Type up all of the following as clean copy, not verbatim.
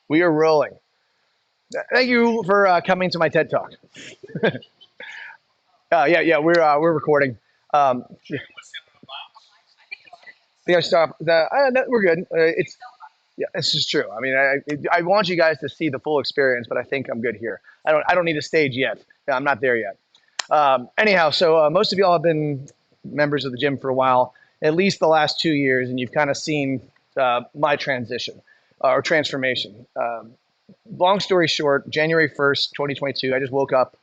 We are rolling. Thank you for coming to my TED Talk. Yeah, we're recording. Yeah, stop. No, we're good. It's Yeah, this is true. I mean, I want you guys to see the full experience, but I think I'm good here. I don't need a stage yet. Yeah, I'm not there yet. Anyhow, so most of y'all have been members of the gym for a while, at least the last 2 years, and you've kind of seen my transition or transformation. Long story short, January 1st, 2022, I just woke up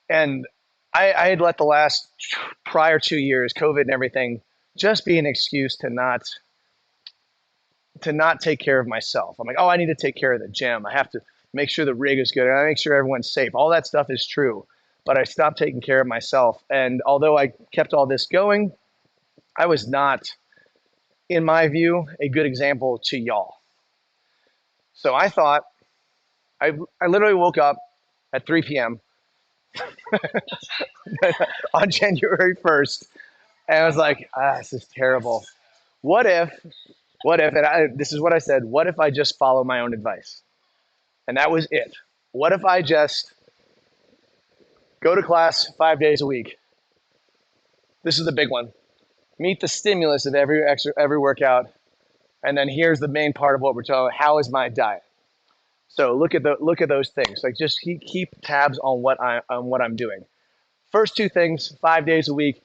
and I had let the last prior 2 years, COVID and everything, just be an excuse to not take care of myself. I'm like, oh, I need to take care of the gym. I have to make sure the rig is good. I make sure everyone's safe. All that stuff is true, but I stopped taking care of myself. And although I kept all this going, I was not, in my view, a good example to y'all. So I thought I literally woke up at 3 p.m. on January 1st, and I was like, this is terrible. What if, this is what I said, what if I just follow my own advice? And that was it. What if I just go to class 5 days a week? This is the big one. Meet the stimulus of every workout, and then here's the main part of what we're talking. How is my diet? So look at those things. Like just keep tabs on what I'm doing. First two things, 5 days a week.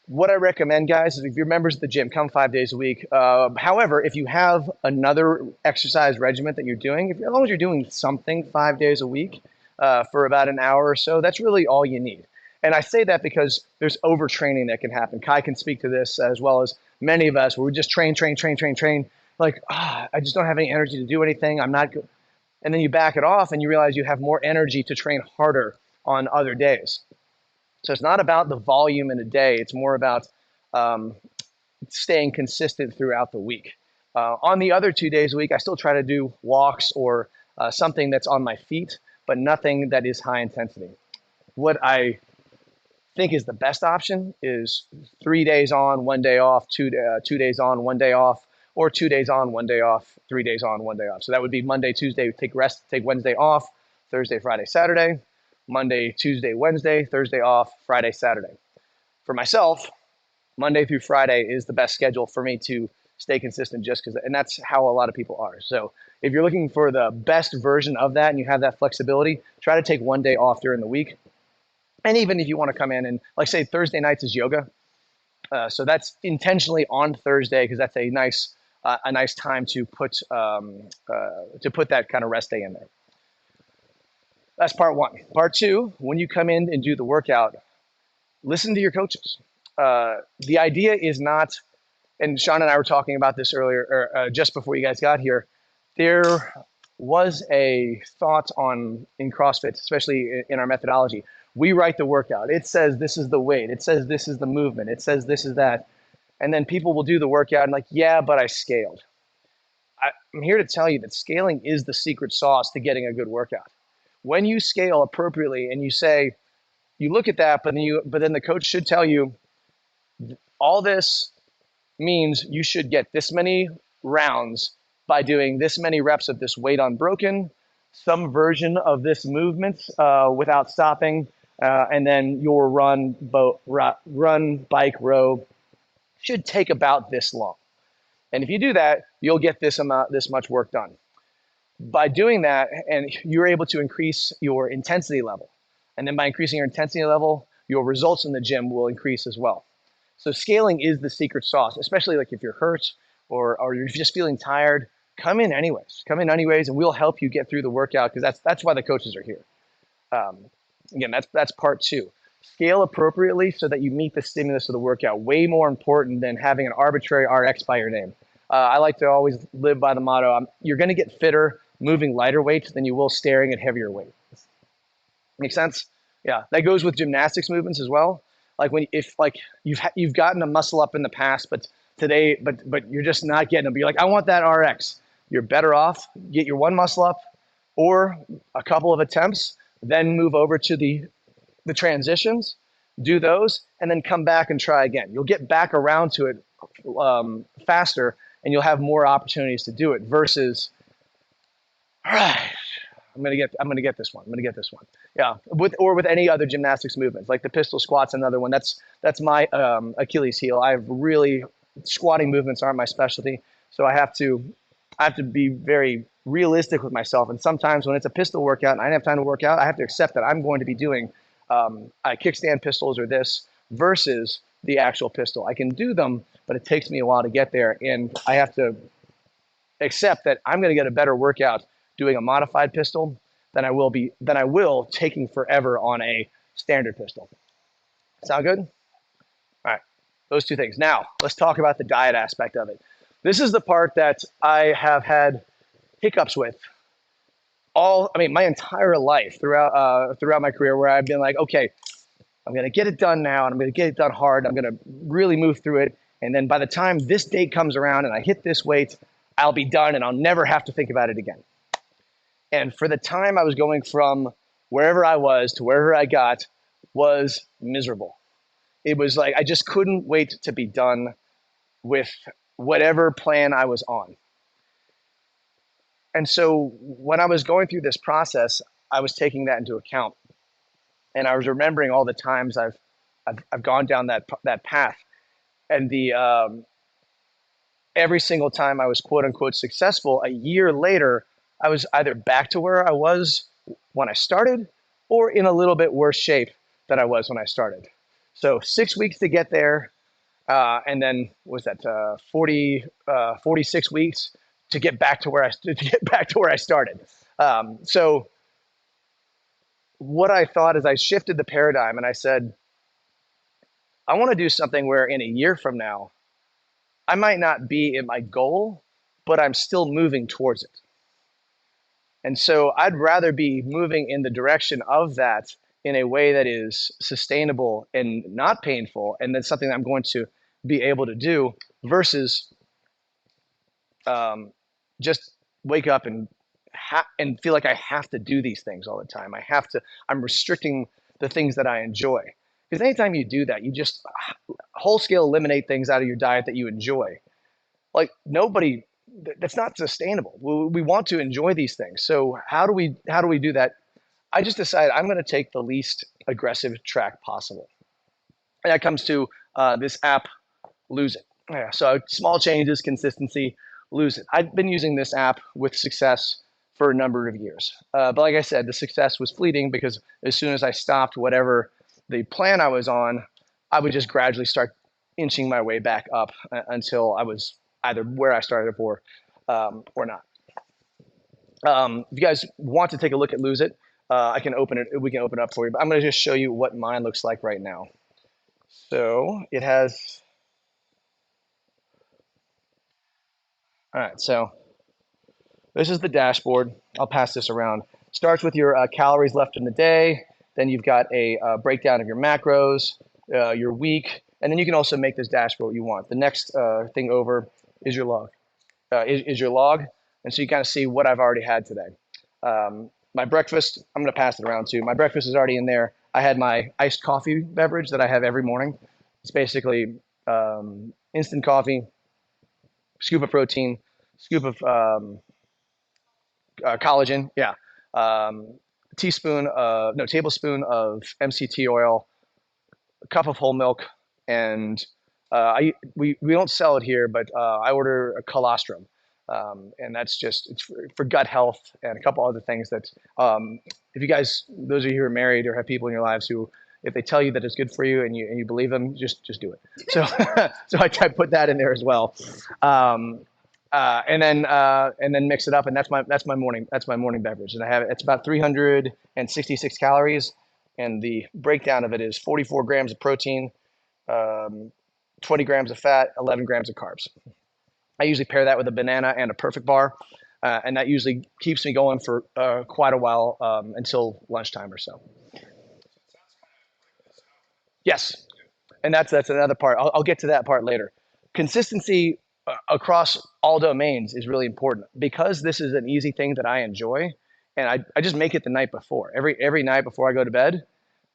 What I recommend, guys, is if you're members of the gym, come 5 days a week. However, if you have another exercise regimen that you're doing, as long as you're doing something 5 days a week for about an hour or so, that's really all you need. And I say that because there's overtraining that can happen. Kai can speak to this as well as many of us, where we just train. Like, I just don't have any energy to do anything. I'm not good. And then you back it off and you realize you have more energy to train harder on other days. So it's not about the volume in a day. It's more about staying consistent throughout the week. On the other 2 days a week, I still try to do walks or something that's on my feet, but nothing that is high intensity. What I think is the best option is 3 days on, 1 day off, 2 days on, 1 day off, or 2 days on, 1 day off, 3 days on, 1 day off. So that would be Monday, Tuesday, take rest, take Wednesday off, Thursday, Friday, Saturday, Monday, Tuesday, Wednesday, Thursday off, Friday, Saturday. For myself, Monday through Friday is the best schedule for me to stay consistent just because, and that's how a lot of people are. So if you're looking for the best version of that and you have that flexibility, try to take 1 day off during the week. And even if you want to come in and, like, say Thursday nights is yoga, so that's intentionally on Thursday because that's a nice time to put that kind of rest day in there. That's part one. Part two, when you come in and do the workout, listen to your coaches. The idea is not, and Sean and I were talking about this earlier, or just before you guys got here. There was a thought in CrossFit, especially in our methodology. We write the workout. It says this is the weight. It says this is the movement. It says this is that. And then people will do the workout and like, yeah, but I scaled. I'm here to tell you that scaling is the secret sauce to getting a good workout. When you scale appropriately and you look at that, but then the coach should tell you, all this means you should get this many rounds by doing this many reps of this weight unbroken, some version of this movement without stopping, and then your run, bike, row should take about this long. And if you do that, you'll get this much work done. By doing that, and you're able to increase your intensity level. And then by increasing your intensity level, your results in the gym will increase as well. So scaling is the secret sauce, especially like if you're hurt or you're just feeling tired. Come in anyways, and we'll help you get through the workout because that's why the coaches are here. Again, that's part two. Scale appropriately so that you meet the stimulus of the workout. Way more important than having an arbitrary RX by your name. I like to always live by the motto, you're going to get fitter moving lighter weights than you will staring at heavier weight. Make sense? Yeah, that goes with gymnastics movements as well. Like if you've gotten a muscle up in the past, but you're just not getting them. But you're like, I want that RX. You're better off get your one muscle up or a couple of attempts, then move over to the transitions, do those, and then come back and try again. You'll get back around to it faster, and you'll have more opportunities to do it versus All right, I'm gonna get this one. I'm gonna get this one. Yeah, with any other gymnastics movements, like the pistol squats, another one. That's my Achilles heel. I have really squatting movements aren't my specialty, so I have to be very realistic with myself. And sometimes when it's a pistol workout and I don't have time to work out, I have to accept that I'm going to be doing kickstand pistols or this versus the actual pistol. I can do them, but it takes me a while to get there, and I have to accept that I'm going to get a better workout doing a modified pistol than I will taking forever on a standard pistol. Sound good? All right, those two things. Now let's talk about the diet aspect of it. This is the part that I have had hiccups with my entire life throughout my career, where I've been like, okay, I'm going to get it done now, and I'm going to get it done hard. I'm going to really move through it. And then by the time this date comes around and I hit this weight, I'll be done and I'll never have to think about it again. And for the time I was going from wherever I was to wherever I got was miserable. It was like I just couldn't wait to be done with whatever plan I was on. And so when I was going through this process, I was taking that into account. And I was remembering all the times I've gone down that path. And the every single time I was quote unquote successful, a year later, I was either back to where I was when I started or in a little bit worse shape than I was when I started. So 6 weeks to get there. And then was that 46 weeks to get back to where I started. So what I thought is I shifted the paradigm and I said, I want to do something where in a year from now, I might not be at my goal, but I'm still moving towards it. And so I'd rather be moving in the direction of that in a way that is sustainable and not painful, and that's something that I'm going to be able to do versus just wake up and feel like I have to do these things all the time. I'm restricting the things that I enjoy. Because anytime you do that, you just whole scale eliminate things out of your diet that you enjoy. Like nobody, that's not sustainable. We want to enjoy these things. So how do we do that? I just decided I'm going to take the least aggressive track possible. And that comes to this app, LoseIt. Yeah, so small changes, consistency, LoseIt. I've been using this app with success for a number of years. But like I said, the success was fleeting because as soon as I stopped whatever the plan I was on, I would just gradually start inching my way back up until I was either where I started or not. If you guys want to take a look at LoseIt, I can open it. We can open it up for you. But I'm going to just show you what mine looks like right now. So it has. All right. So this is the dashboard. I'll pass this around. Starts with your calories left in the day. Then you've got a breakdown of your macros, your week, and then you can also make this dashboard what you want. The next thing over is your log. Is your log, and so you kind of see what I've already had today. My breakfast, I'm going to pass it around too. My breakfast is already in there. I had my iced coffee beverage that I have every morning. It's basically instant coffee, scoop of protein, scoop of collagen, yeah, tablespoon of MCT oil, a cup of whole milk, and we don't sell it here, but I order a colostrum. And that's just it's for gut health and a couple other things that if you guys, those of you who are married or have people in your lives who, if they tell you that it's good for you and you believe them, just do it. So so I put that in there as well, and then mix it up, and that's my morning beverage, and it's about 366 calories, and the breakdown of it is 44 grams of protein, 20 grams of fat, 11 grams of carbs. I usually pair that with a banana and a perfect bar, and that usually keeps me going for quite a while until lunchtime or so. Yes, and that's another part. I'll get to that part later. Consistency across all domains is really important because this is an easy thing that I enjoy, and I just make it the night before. Every night before I go to bed,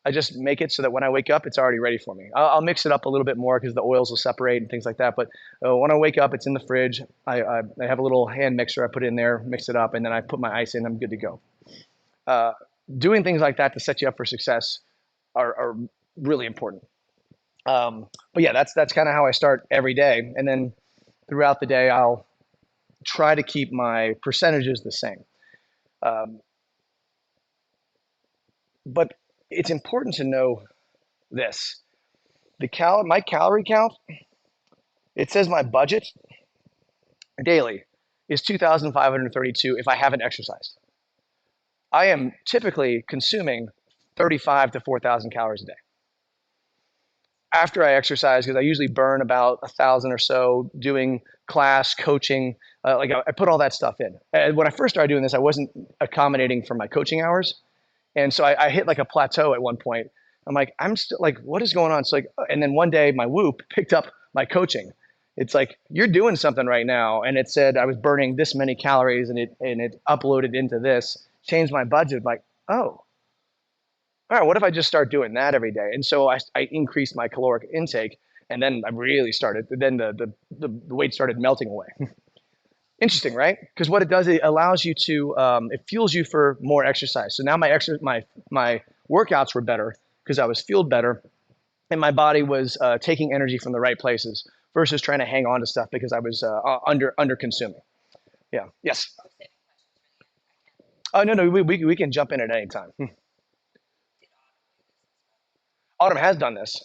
I just make it so that when I wake up, it's already ready for me. I'll mix it up a little bit more because the oils will separate and things like that. But when I wake up, it's in the fridge. I have a little hand mixer. I put it in there, mix it up, and then I put my ice in. I'm good to go. Uh, Doing things like that to set you up for success are really important. But yeah, that's kind of how I start every day. And then throughout the day, I'll try to keep my percentages the same. Um, but it's important to know this. My calorie count, it says my budget daily is 2,532 if I haven't exercised. I am typically consuming 35 to 4,000 calories a day after I exercise because I usually burn about 1,000 or so doing class coaching. I put all that stuff in. And when I first started doing this, I wasn't accommodating for my coaching hours, and so I hit like a plateau at one point. I'm like, I'm still like, what is going on? So like, and then one day my Whoop picked up my coaching. It's like you're doing something right now, and it said I was burning this many calories, and it uploaded into this, changed my budget. Like, oh, all right, what if I just start doing that every day? And so I increased my caloric intake, and then I really started. Then the weight started melting away. Interesting, right? Because what it does, it allows you to, it fuels you for more exercise. So now my workouts were better because I was fueled better, and my body was taking energy from the right places versus trying to hang on to stuff because I was under consuming. Yeah. Yes. Oh no, we can jump in at any time. Autumn has done this.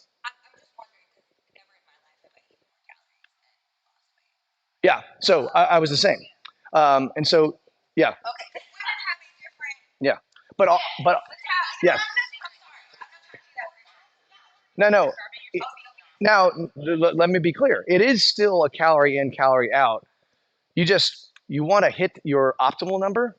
Yeah. So I was the same. And so yeah, yeah. But yes. No. Now let me be clear. It is still a calorie in, calorie out. You want to hit your optimal number,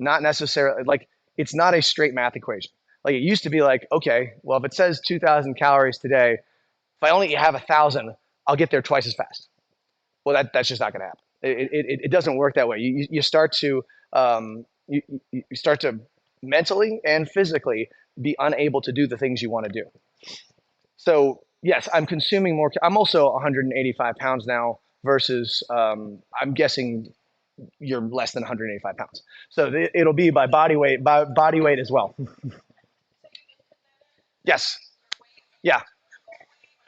not necessarily like it's not a straight math equation. Like it used to be like, okay, well if it says 2,000 calories today, if I only have 1,000, I'll get there twice as fast. Well, that's just not going to happen. It doesn't work that way. You start to you start to mentally and physically be unable to do the things you want to do. So yes, I'm consuming more. I'm also 185 pounds now versus I'm guessing you're less than 185 pounds. So it'll be by body weight as well. Yes. Yeah.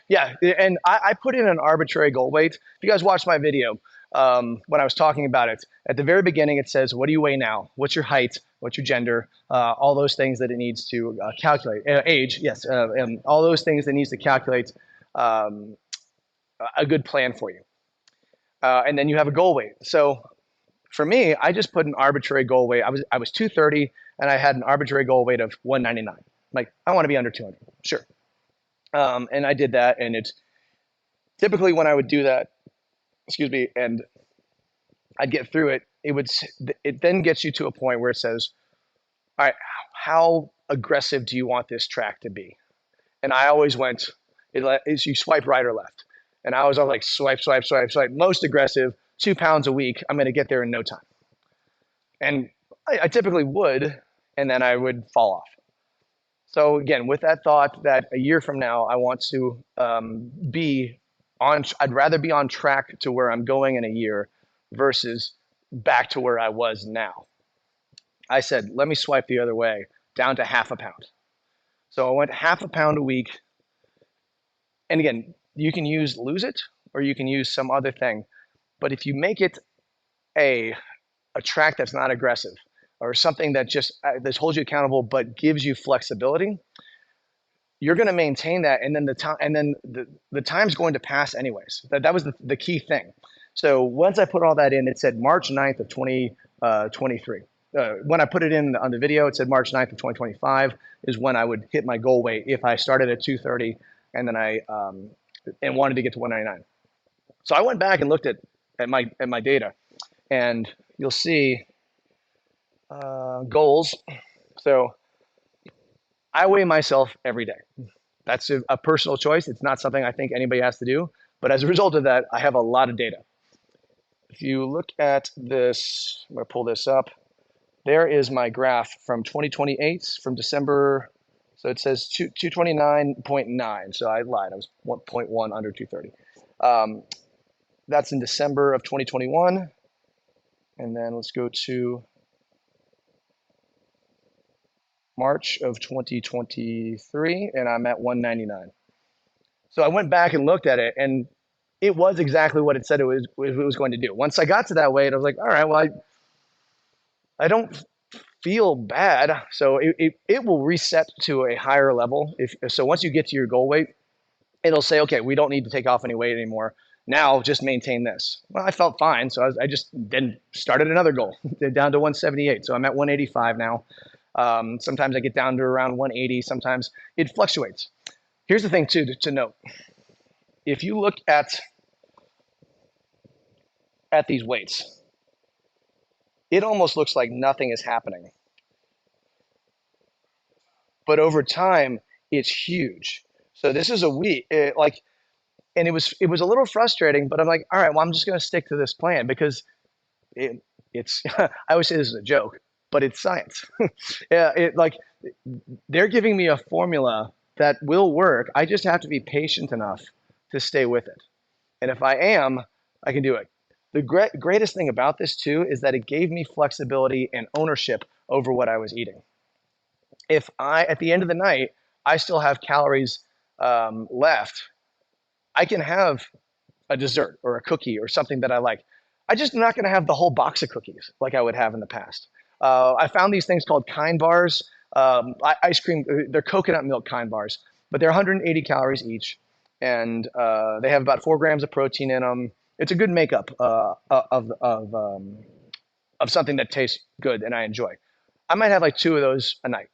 Yeah. And I put in an arbitrary goal weight. If you guys watched my video, when I was talking about it, at the very beginning, it says, what do you weigh now? What's your height? What's your gender? All those things that it needs to calculate. Age, yes. And all those things that it needs to calculate um, a good plan for you. And then you have a goal weight. So for me, I just put an arbitrary goal weight. I was 230 and I had an arbitrary goal weight of 199. Like I want to be under 200. Sure. And I did that, and it's typically when I would do that, excuse me, and I'd get through it. It then gets you to a point where it says, all right, how aggressive do you want this track to be? And I always went, is you swipe right or left, and I was all like swipe, most aggressive, 2 pounds a week. I'm going to get there in no time, and I typically would, and then I would fall off. So again, with that thought that a year from now, I want to be on, I'd rather be on track to where I'm going in a year versus back to where I was now. I said, let me swipe the other way down to half a pound. So I went half a pound a week. And again, you can use LoseIt or you can use some other thing. But if you make it a, a track that's not aggressive or something that just that holds you accountable but gives you flexibility, you're going to maintain that, and then the time's going to pass anyways. That was the key thing. So once I put all that in, it said March 9th of 2023. When I put it in on the video, it said March 9th of 2025 is when I would hit my goal weight if I started at 230 and then I and wanted to get to 199. So I went back and looked at my data, and you'll see goals. So I weigh myself every day. That's a personal choice. It's not something I think anybody has to do. But as a result of that, I have a lot of data. If you look at this, I'm going to pull this up. There is my graph from 2028, from December So it says 229.9. So I lied. I was 1.1 under 230. Um, that's in December of 2021. And then let's go to March of 2023, and I'm at 199. So I went back and looked at it, and it was exactly what it said it was going to do. Once I got to that weight, I was like, all right, well, I don't feel bad. So it will reset to a higher level. So once you get to your goal weight, it'll say, okay, we don't need to take off any weight anymore. Now just maintain this. Well, I felt fine. So I just then started another goal down to 178. So I'm at 185 now. Sometimes I get down to around 180. Sometimes it fluctuates. Here's the thing too to note. If you look at these weights, it almost looks like nothing is happening. But over time, it's huge. So this is a week, and it was a little frustrating. But I'm like, all right, well, I'm just going to stick to this plan because it's. I always say this is a joke, but it's science. Yeah, they're giving me a formula that will work. I just have to be patient enough to stay with it. And if I am, I can do it. The greatest thing about this too is that it gave me flexibility and ownership over what I was eating. If at the end of the night, I still have calories left, I can have a dessert or a cookie or something that I like. I just am not going to have the whole box of cookies like I would have in the past. I found these things called Kind bars, ice cream. They're coconut milk Kind bars, but they're 180 calories each, and they have about 4 grams of protein in them. It's a good makeup of something that tastes good and I enjoy. I might have like 2 of those a night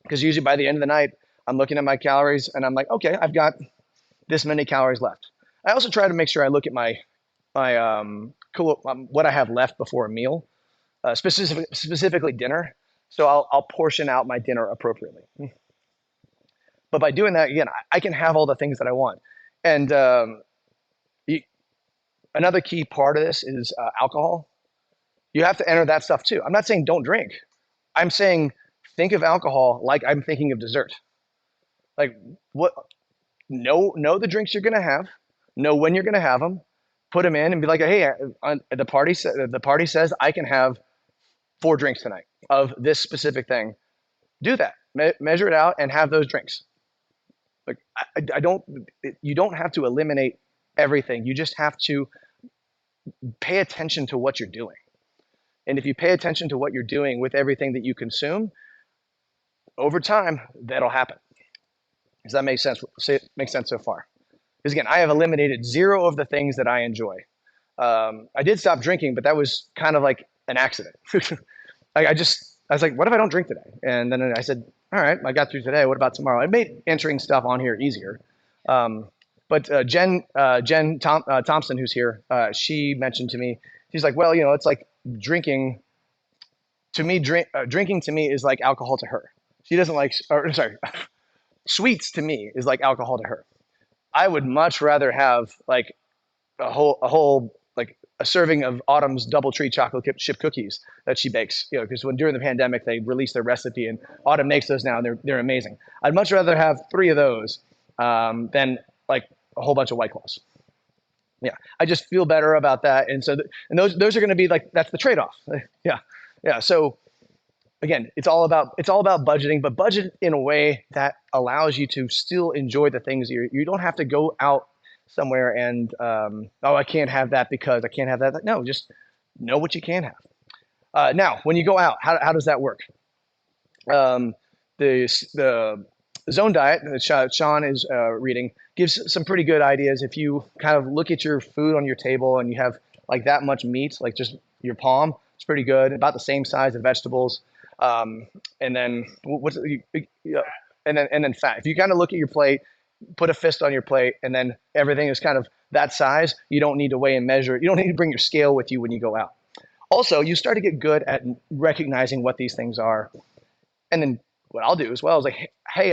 because usually by the end of the night, I'm looking at my calories and I'm like, okay, I've got this many calories left. I also try to make sure I look at my what I have left before a meal, specifically dinner. So I'll portion out my dinner appropriately. But by doing that, again, I can have all the things that I want. And another key part of this is alcohol. You have to enter that stuff too. I'm not saying don't drink. I'm saying think of alcohol like I'm thinking of dessert. Like what? Know the drinks you're gonna have. Know when you're gonna have them. Put them in and be like, hey, the party says I can have 4 drinks tonight of this specific thing. Do that. Measure it out and have those drinks. Like I don't. You don't have to eliminate everything. You just have to pay attention to what you're doing. And if you pay attention to what you're doing with everything that you consume, over time, that'll happen. Does that make sense? Make sense so far? Because again, I have eliminated 0 of the things that I enjoy. I did stop drinking, but that was kind of like an accident. I was like, what if I don't drink today? And then I said, all right, I got through today. What about tomorrow? It made entering stuff on here easier. But Jen Thompson, who's here, she mentioned to me, she's like, well, it's like drinking to me. Drinking to me is like alcohol to her. She doesn't like, or sorry, sweets to me is like alcohol to her. I would much rather have like a whole like a serving of Autumn's double tree chocolate chip cookies that she bakes. Because when during the pandemic they released their recipe and Autumn makes those now and they're amazing. I'd much rather have 3 of those than like a whole bunch of White Claws. Yeah, I just feel better about that, and so and those are going to be like that's the trade off. Yeah, yeah. So again, it's all about budgeting, but budget in a way that allows you to still enjoy the things you don't have to go out somewhere and I can't have that because I can't have that. No, just know what you can have. Now, when you go out, how does that work? The zone diet that Sean is reading gives some pretty good ideas. If you kind of look at your food on your table and you have like that much meat, like just your palm, it's pretty good. About the same size of vegetables. And then and then fat. If you kind of look at your plate, put a fist on your plate, and then everything is kind of that size, you don't need to weigh and measure. You don't need to bring your scale with you when you go out. Also, you start to get good at recognizing what these things are. And then what I'll do as well is like, hey,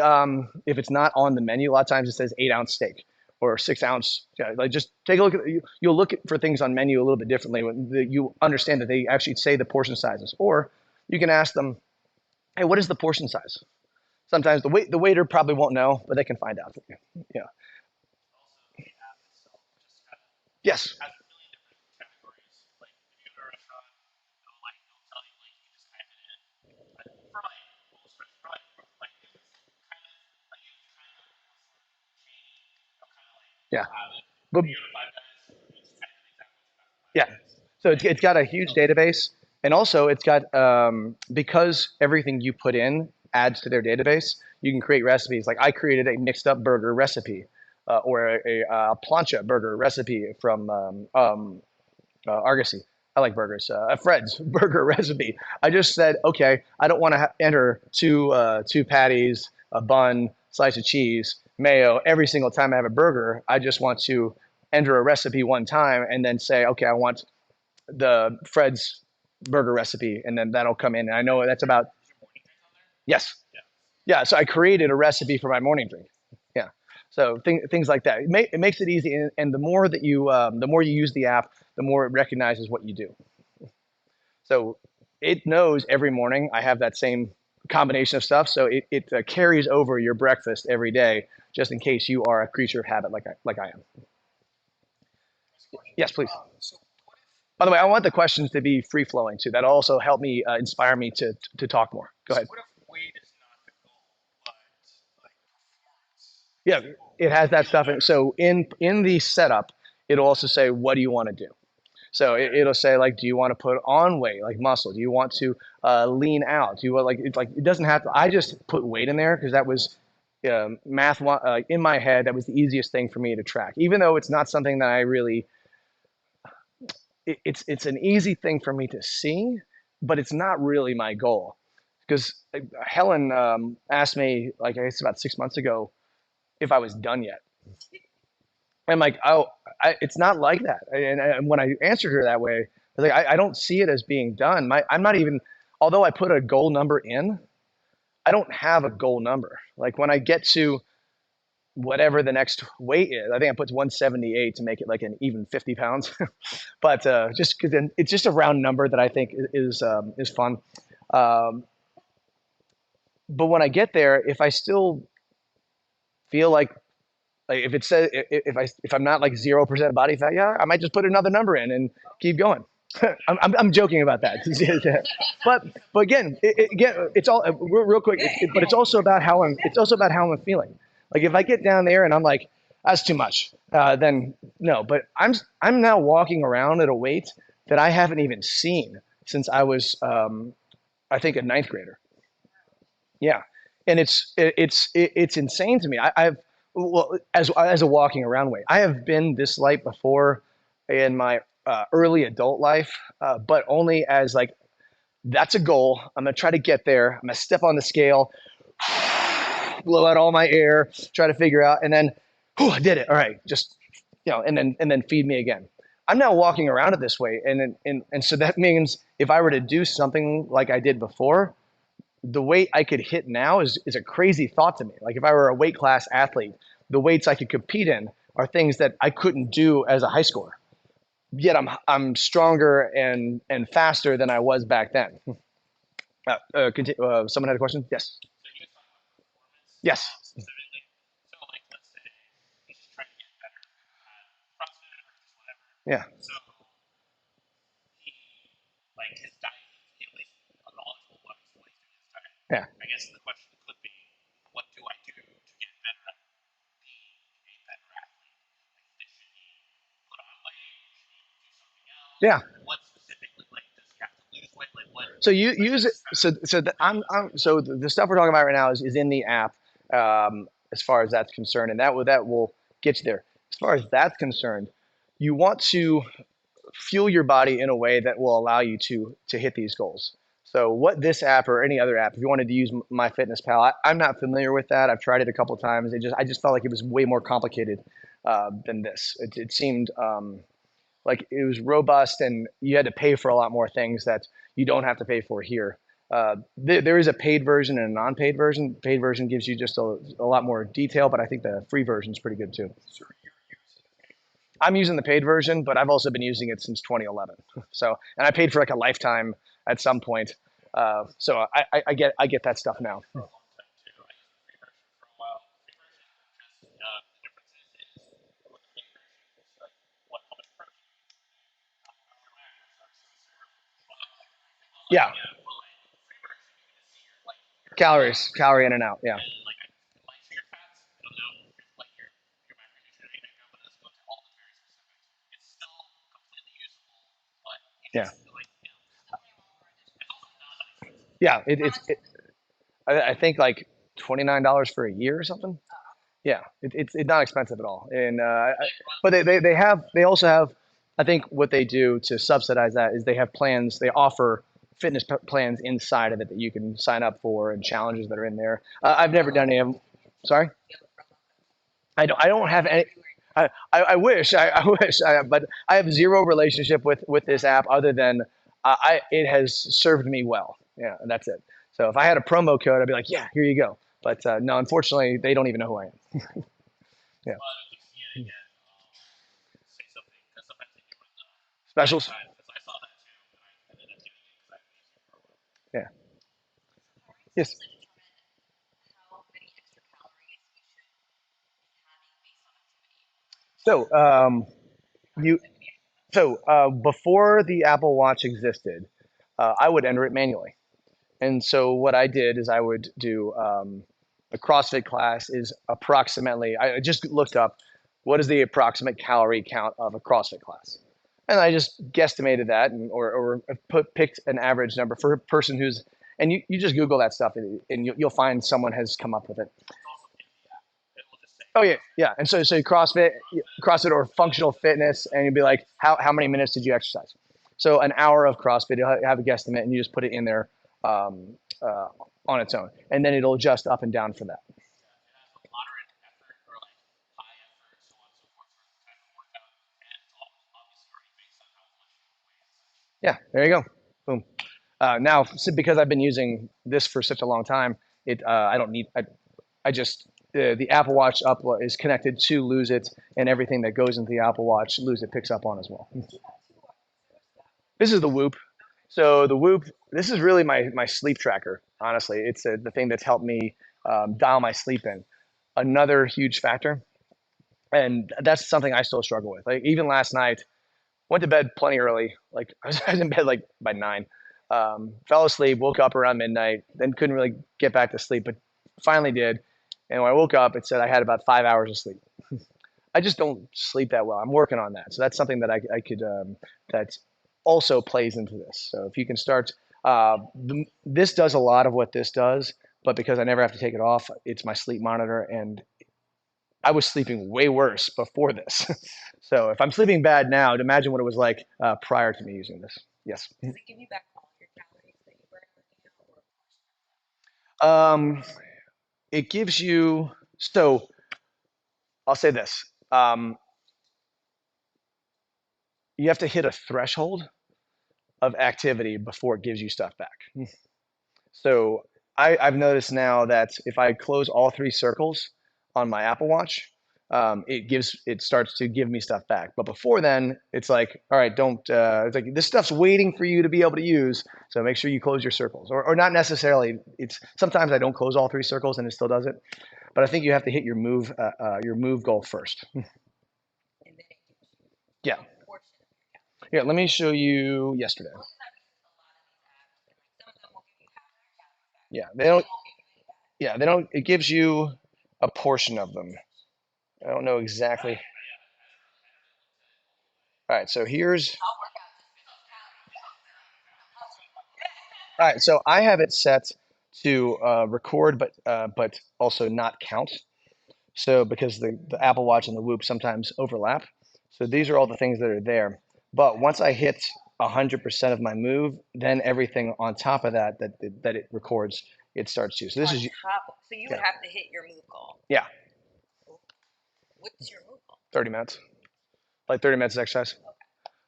if it's not on the menu, a lot of times it says 8-ounce steak or 6-ounce. Like just take a look at you'll look for things on menu a little bit differently when you understand that they actually say the portion sizes. Or you can ask them, hey, what is the portion size? Sometimes the waiter probably won't know, but they can find out for you. Yeah. Yes. Yeah. But yeah. So it's got a huge database, and also it's got because everything you put in adds to their database. You can create recipes. Like I created a mixed up burger recipe, or a plancha burger recipe from Argosy. I like burgers. A Fred's burger recipe. I just said, okay, I don't want to enter two patties, a bun, slice of cheese, mayo every single time I have a burger. I just want to enter a recipe one time and then say, okay, I want the Fred's burger recipe, and then that'll come in. And I know that's about yes, yeah. So I created a recipe for my morning drink. Yeah. So things like that. It makes it easy, and the more you use the app, the more it recognizes what you do. So it knows every morning I have that same combination of stuff. So it carries over your breakfast every day, just in case you are a creature of habit like I am. Yes, please. By the way, I want the questions to be free flowing too. That'll also help me inspire me to talk more. Go ahead. Yeah, it has that stuff. So in the setup, it'll also say, what do you want to do? So it'll say like, do you want to put on weight, like muscle? Do you want to lean out? Do you want like it doesn't have to. I just put weight in there because that was math in my head. That was the easiest thing for me to track, even though it's not something that I really. It's an easy thing for me to see, but it's not really my goal. Because Helen asked me like I guess about 6 months ago if I was done yet. I'm like, oh, it's not like that. And when I answered her that way, I was like, I don't see it as being done. I'm not even, although I put a goal number in, I don't have a goal number. Like when I get to whatever the next weight is, I think I put 178 to make it like an even 50 pounds. But just because it's just a round number that I think is fun. Um, but when I get there, if I still feel like if it says if I'm not like 0% body fat, yeah, I might just put another number in and keep going. I'm joking about that, but again, again, it's all real quick. But it's also about how I'm feeling. Like if I get down there and I'm like that's too much, then no. But I'm now walking around at a weight that I haven't even seen since I was I think a ninth grader. Yeah, and it's insane to me. I've well as a walking around weight. I have been this light before in my early adult life, but only as like that's a goal. I'm gonna try to get there. I'm gonna step on the scale, blow out all my air, try to figure out, and then, whew, I did it. All right, just and then feed me again. I'm now walking around it this way, and so that means if I were to do something like I did before, the weight I could hit now is a crazy thought to me. Like if I were a weight class athlete, the weights I could compete in are things that I couldn't do as a high schooler. Yet I'm stronger and faster than I was back then. Someone had a question? Yes. Yes. Yeah. Yeah. Yeah. So you use it. So the stuff we're talking about right now is in the app, as far as that's concerned, and that will get you there. As far as that's concerned, you want to fuel your body in a way that will allow you to hit these goals. So what this app or any other app, if you wanted to use MyFitnessPal, I'm not familiar with that. I've tried it a couple of times. I just felt like it was way more complicated than this. It seemed like it was robust and you had to pay for a lot more things that you don't have to pay for here. There is a paid version and a non-paid version. Paid version gives you just a lot more detail, but I think the free version is pretty good too. I'm using the paid version, but I've also been using it since 2011. So, and I paid for like a lifetime at some point. So I get that stuff now. Yeah, calories, calorie in and out. Yeah, yeah, yeah. I think like $29 for a year or something. Yeah, it's not expensive at all, and but they also have, I think what they do to subsidize that is they have plans. They offer fitness plans inside of it that you can sign up for and challenges that are in there. I've never done any of them. Sorry, I don't have any. I wish I wish, but I have zero relationship with this app other than it has served me well. Yeah, and that's it. So if I had a promo code, I'd be like, yeah, here you go. But no, unfortunately, they don't even know who I am. Yeah. Specials. Yeah. Yes. So you before the Apple Watch existed, I would enter it manually. And so what I did is I would do a CrossFit class is approximately. I just looked up what is the approximate calorie count of a CrossFit class, and I just guesstimated that, or picked an average number for a person who's. And you just Google that stuff, and you'll find someone has come up with it. Oh yeah, yeah. And so CrossFit or functional fitness, and you'd be like, how many minutes did you exercise? So an hour of CrossFit, you'll have a guesstimate, and you just put it in there um, on its own, and then it'll adjust up and down for that. Yeah, there you go. Boom. Now, because I've been using this for such a long time, I don't need. I just the Apple Watch up is connected to Lose It, and everything that goes into the Apple Watch, Lose It picks up on as well. This is the Whoop. So the Whoop, this is really my sleep tracker. Honestly, it's the thing that's helped me dial my sleep in. Another huge factor, and that's something I still struggle with. Like even last night, went to bed plenty early. Like I was in bed like by 9. Fell asleep, woke up around midnight, then couldn't really get back to sleep, but finally did. And when I woke up, it said I had about 5 hours of sleep. I just don't sleep that well. I'm working on that. So that's something that I could that also plays into this. So if you can start, this does a lot of what this does, but because I never have to take it off, it's my sleep monitor, and I was sleeping way worse before this. So if I'm sleeping bad now, imagine what it was like prior to me using this. Yes. Um, it gives you. So I'll say this. You have to hit a threshold of activity before it gives you stuff back. So I've noticed now that if I close all three circles on my Apple Watch, it starts to give me stuff back. But before then, it's like, all right, don't. It's like this stuff's waiting for you to be able to use. So make sure you close your circles, or not necessarily. It's sometimes I don't close all three circles and it still does it. But I think you have to hit your move goal first. Yeah, yeah. Let me show you yesterday. Yeah, they don't. Yeah, they don't. It gives you a portion of them. I don't know exactly. All right, so here's. All right, so I have it set to record, but also not count. So because the Apple Watch and the Whoop sometimes overlap. So these are all the things that are there. But once I hit 100% of my move, then everything on top of that it records, it starts to. So this is yeah, yeah, 30 minutes, like 30 minutes of exercise.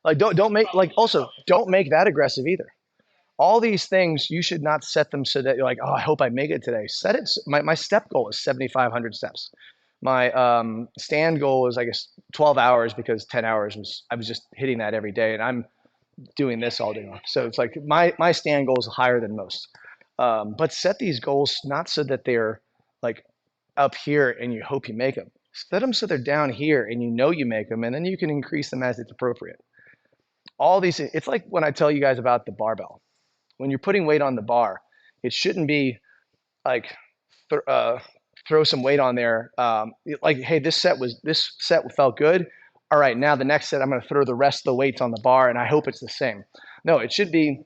Like don't make like also don't make that aggressive either. All these things you should not set them so that you're like, oh, I hope I make it today. Set it. My step goal is 7,500 steps. My stand goal is I guess 12 hours because 10 hours was I was just hitting that every day, and I'm doing this all day long. So it's like my stand goal is higher than most. But set these goals not so that they're like up here and you hope you make them. Set them so they're down here and you know you make them, and then you can increase them as it's appropriate. All these, it's like when I tell you guys about the barbell. when you're putting weight on the bar, it shouldn't be like th throw some weight on there. Like, hey, this set felt good. All right, now the next set, I'm going to throw the rest of the weights on the bar, and I hope it's the same. No, it should be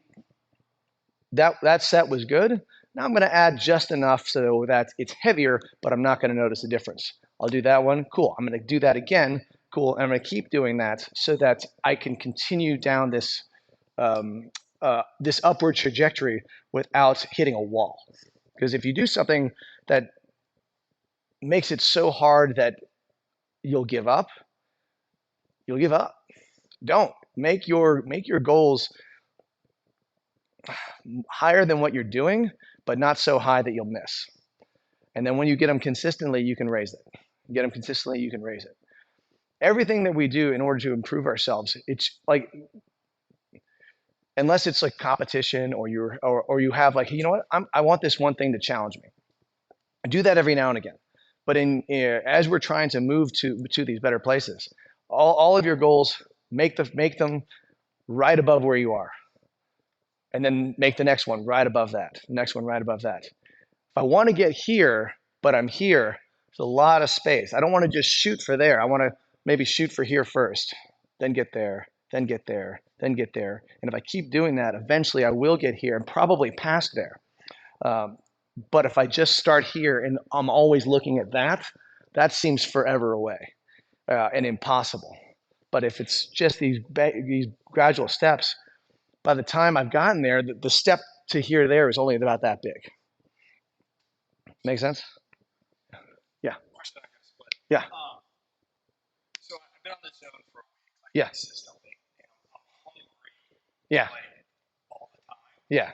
that set was good. Now I'm going to add just enough so that it's heavier, but I'm not going to notice a difference. I'll do that one. Cool. I'm going to do that again. Cool. And I'm going to keep doing that so that I can continue down um, this upward trajectory without hitting a wall. Because if you do something that makes it so hard that you'll give up, you'll give up. Don't make your goals higher than what you're doing, but not so high that you'll miss. And then when you get them consistently, you can raise it. Get them consistently, you can raise it. Everything that we do in order to improve ourselves, it's like, unless it's like competition or you have like, you know what, I want this one thing to challenge me. I do that every now and again. But as we're trying to move to these better places, all of your goals, make them right above where you are, and then make the next one right above that, next one right above that. If I want to get here, but I'm here, there's a lot of space. I don't want to just shoot for there. I want to maybe shoot for here first, then get there, then get there, then get there. And if I keep doing that, eventually I will get here and probably past there. But if I just start here and I'm always looking at that, that seems forever away and impossible. But if it's just these gradual steps, by the time I've gotten there, the step to here there is only about that big. Make sense? Yeah. Yeah. Yeah. Yeah. Yeah.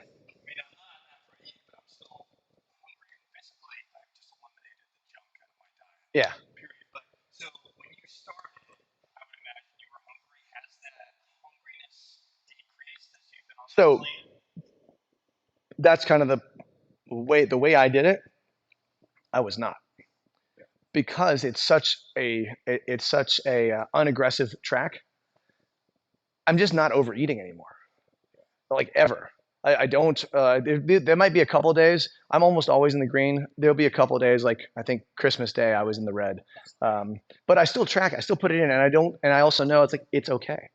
Yeah. So that's kind of the way I did it. I was not, because it's such a unaggressive track. I'm just not overeating anymore, like ever. I don't. There might be a couple of days. I'm almost always in the green. There'll be a couple of days, like I think Christmas Day, I was in the red. But I still track. I still put it in, and I don't. And I also know it's okay.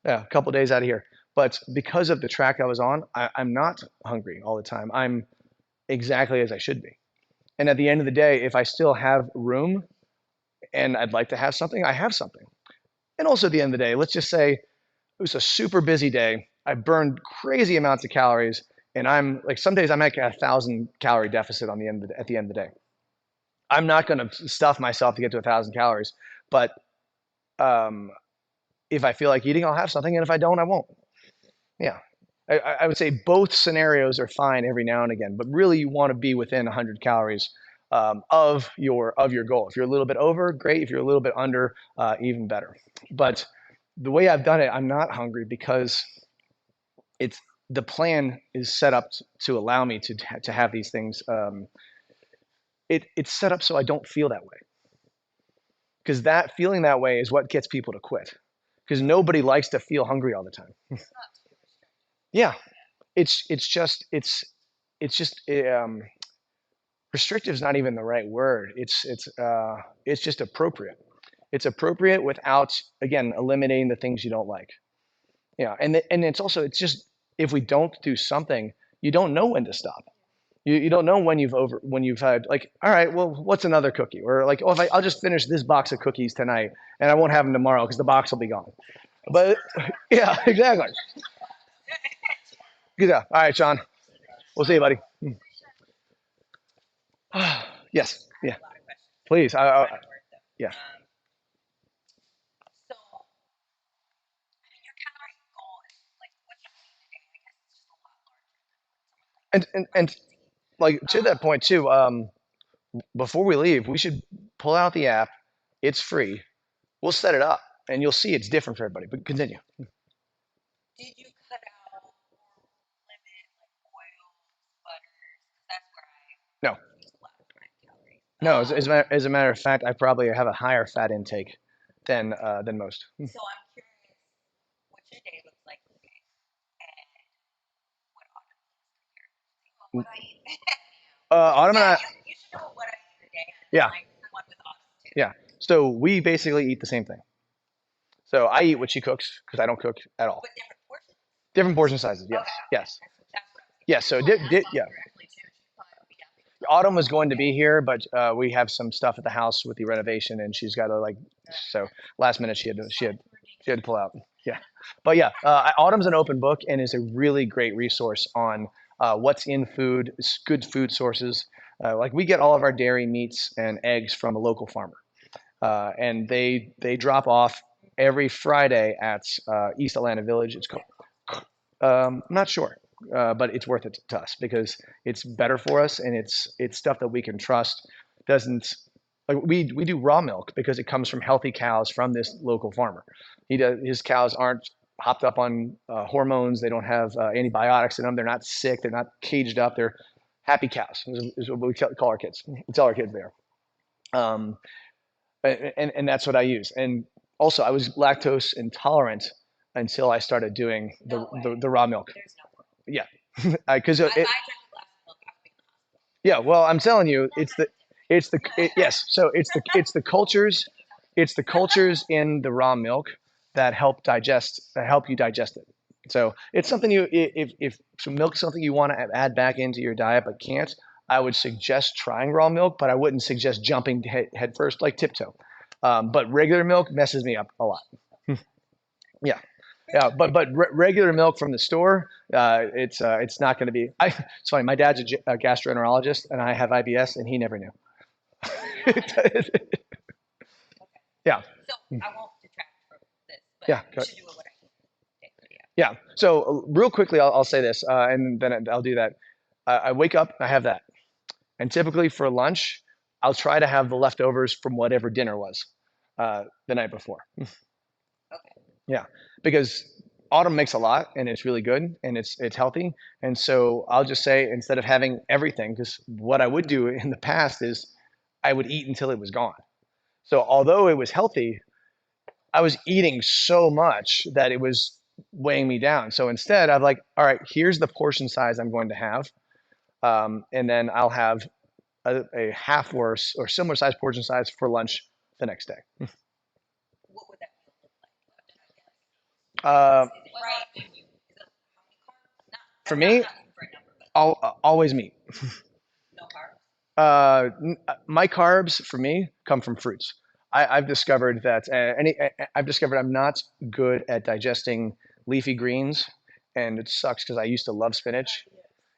Yeah, a couple of days out of here. But because of the track I was on, I'm not hungry all the time. I'm exactly as I should be. And at the end of the day, if I still have room and I'd like to have something, I have something. And also at the end of the day, let's just say it was a super busy day. I burned crazy amounts of calories, and I'm like, some days I'm at 1,000 calorie deficit at the end of the day. I'm not going to stuff myself to get to 1,000 calories, but um, if I feel like eating, I'll have something, and if I don't, I won't. Yeah, I would say both scenarios are fine every now and again, but really you want to be within 100 calories of your goal. If you're a little bit over, great. If you're a little bit under, even better. But the way I've done it, I'm not hungry because it's the plan is set up to allow me to have these things. It's set up so I don't feel that way, because that feeling that way is what gets people to quit. Because nobody likes to feel hungry all the time. Yeah, it's just restrictive is not even the right word. It's just appropriate. It's appropriate without, again, eliminating the things you don't like. Yeah, and it's just, if we don't do something, you don't know when to stop. You don't know when you've had, like, all right, well, what's another cookie? Or like, oh, I'll just finish this box of cookies tonight and I won't have them tomorrow because the box will be gone. But yeah, exactly. Good job. All right, Sean. We'll see you, buddy. Yes. Yeah. Please. Yeah. And like, to that point too. Before we leave, we should pull out the app. It's free. We'll set it up, and you'll see it's different for everybody. But continue. No, no. As a matter of fact, I probably have a higher fat intake than most. Autumn and I, yeah, yeah. So we basically eat the same thing. So I eat what she cooks because I don't cook at all. Different portion sizes. Yes, yes, yes. So yeah. Autumn was going to be here, but we have some stuff at the house with the renovation, and she's got to like. So last minute she had to pull out. Yeah, but yeah, Autumn's an open book and is a really great resource on what's in food, good food sources. Like we get all of our dairy, meats, and eggs from a local farmer, and they drop off every Friday at East Atlanta Village. It's called. I'm not sure, but it's worth it to us because it's better for us and it's stuff that we can trust. Doesn't like we do raw milk because it comes from healthy cows from this local farmer. His cows aren't hopped up on hormones. They don't have antibiotics in them. They're not sick. They're not caged up. They're happy cows. Is what we call our kids. We tell our kids there. Um, and that's what I use. And also, I was lactose intolerant until I started doing the raw milk. Yeah, because yeah. Well, I'm telling you, yes. So it's the cultures in the raw milk that help you digest it. So it's something if some milk is something you want to add back into your diet but can't, I would suggest trying raw milk, but I wouldn't suggest jumping head first like tiptoe. But regular milk messes me up a lot. Yeah. Yeah, but regular milk from the store, it's not going to be. It's funny. My dad's a gastroenterologist, and I have IBS, and he never knew. Yeah. Yeah. Yeah. So real quickly, I'll say this, and then I'll do that. I wake up, I have that, and typically for lunch, I'll try to have the leftovers from whatever dinner was the night before. Yeah, because autumn makes a lot and it's really good and it's healthy. And so I'll just say instead of having everything, because what I would do in the past is I would eat until it was gone. So although it was healthy, I was eating so much that it was weighing me down. So instead, I'm like, all right, here's the portion size I'm going to have, and then I'll have a half worse or similar size portion size for lunch the next day. Uh, for me, always meat. My carbs for me come from fruits. I've discovered that I've discovered I'm not good at digesting leafy greens, and it sucks because I used to love spinach.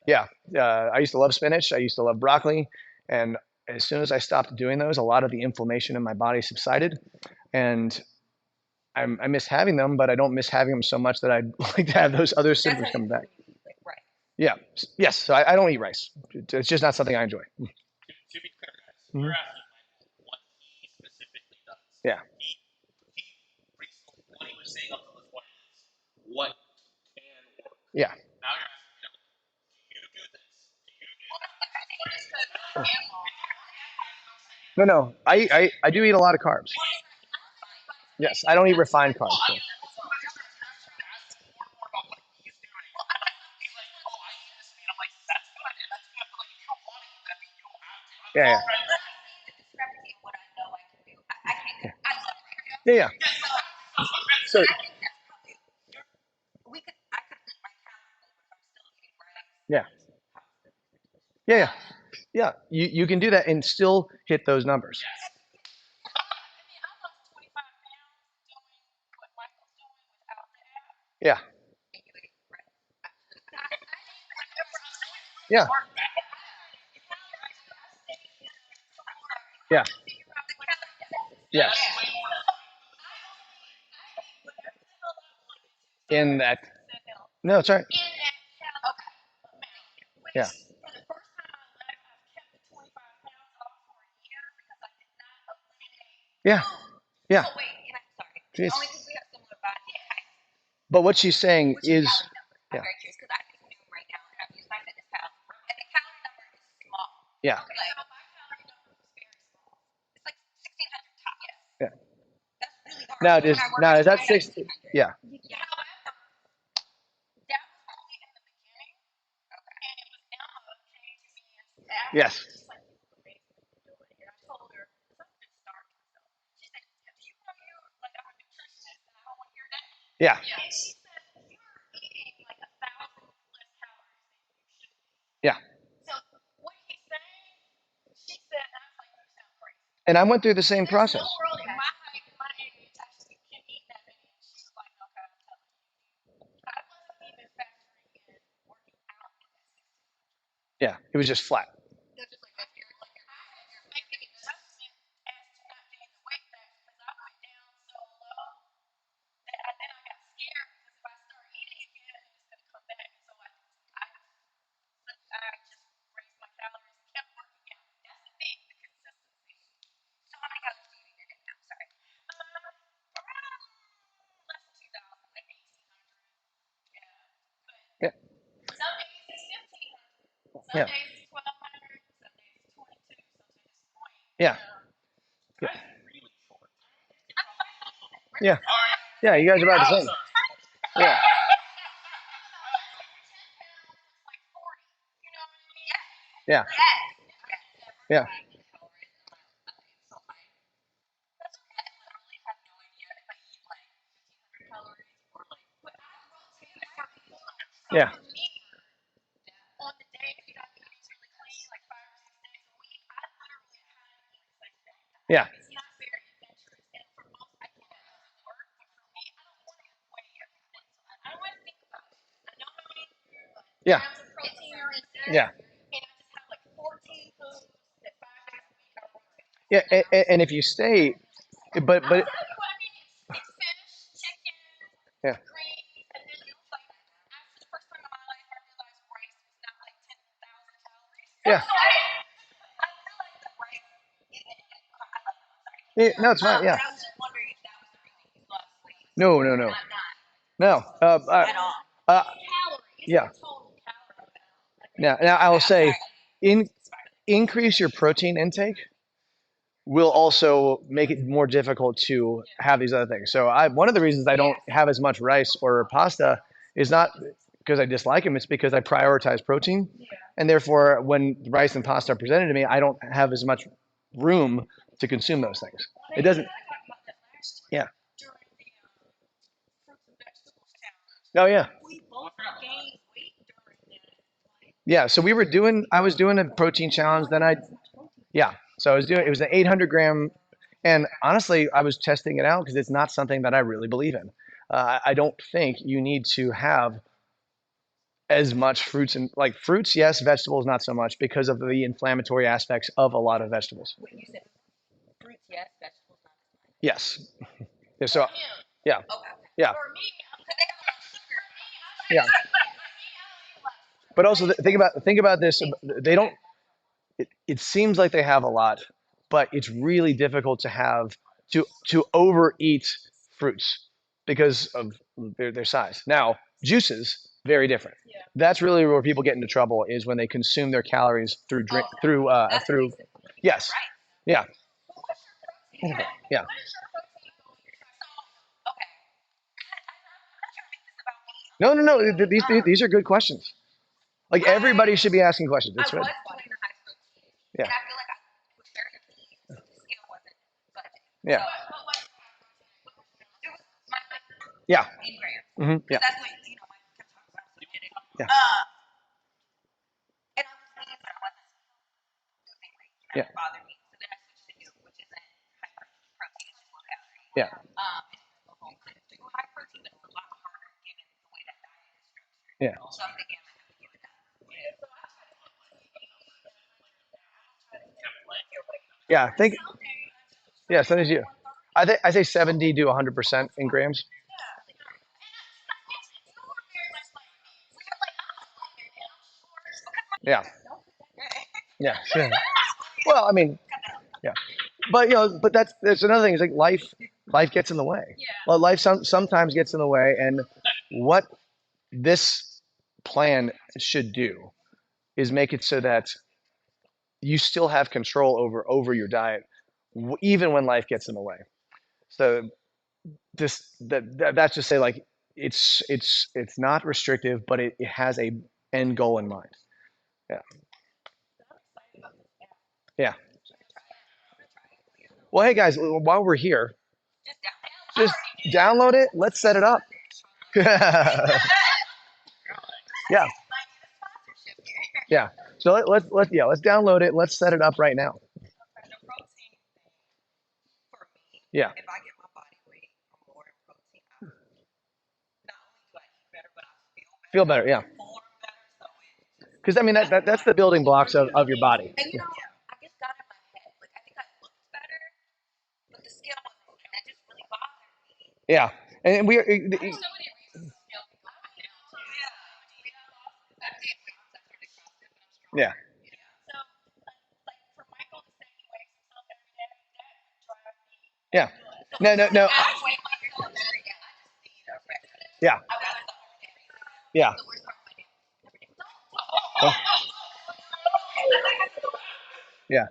Yeah, I used to love spinach. I used to love broccoli, and as soon as I stopped doing those, a lot of the inflammation in my body subsided, and I miss having them, but I don't miss having them so much that I'd like to have those other symptoms come back. Yeah, yes. So I don't eat rice. It's just not something I enjoy. Mhm. Yeah. Yeah. No, no. I do eat a lot of carbs. Yes, I don't eat refined carbs. So. Yeah, yeah, yeah, yeah. So yeah, yeah, yeah, yeah. You can do that and still hit those numbers. Yeah, yeah, yeah. Yes. In that. No, it's all right. Yeah. Yeah. Yeah. Jeez. But what she's saying is, yeah, yeah, yeah. Now is that 60? Yeah. Yes. Yeah. Yeah. And I went through the same process. Yeah. It was just flat. Yeah. Yeah. Yeah. Yeah. Yeah. Yeah. You guys are about the same. Yeah. Yeah. Yeah. Yeah. Yeah. Yeah. Yeah. Yeah. And if you stay, but yeah. Yeah. Yeah. No, it's fine. Yeah. No. No. No. No. Uh, yeah. Now I will say, in increase your protein intake will also make it more difficult to have these other things. So one of the reasons I don't have as much rice or pasta is not because I dislike them. It's because I prioritize protein, and therefore when rice and pasta are presented to me, I don't have as much room to consume those things. It doesn't. Yeah. Oh yeah. Yeah. So we were doing. I was doing a protein challenge. Then I. Yeah. So I was doing. It was an 800 gram. And honestly, I was testing it out because it's not something that I really believe in. I don't think you need to have as much fruits and like fruits, yes, vegetables, not so much because of the inflammatory aspects of a lot of vegetables. Yes. Yeah, so, yeah, yeah, yeah. But also think about this. They don't. It seems like they have a lot, but it's really difficult to overeat fruits because of their size. Now, juices very different. That's really where people get into trouble is when they consume their calories through drink through. Yes, yeah, yeah. No, no, no. These are good questions. Like everybody should be asking questions. It's good. Yeah, yeah, yeah. Yeah, yeah, yeah, yeah, yeah. Yeah, think. Yeah, so did you. I say 70 to 100% in grams. Yeah, yeah, yeah. Well, I mean, yeah, but but that's another thing. Is like life gets in the way. Well, life sometimes gets in the way, and what this plan should do is make it so that you still have control over your diet, even when life gets in the way. So that's just say like it's not restrictive, but it has a end goal in mind. Yeah. Yeah. Well, hey guys, while we're here, just download it. Let's set it up. Yeah. Yeah. So let's download it. Let's set it up right now. Yeah. Feel better. Yeah. Because I mean that's the building blocks of your body. Yeah. Yeah. And we are. Yeah. Yeah. No. No. No. Yeah. Yeah. Oh, yeah.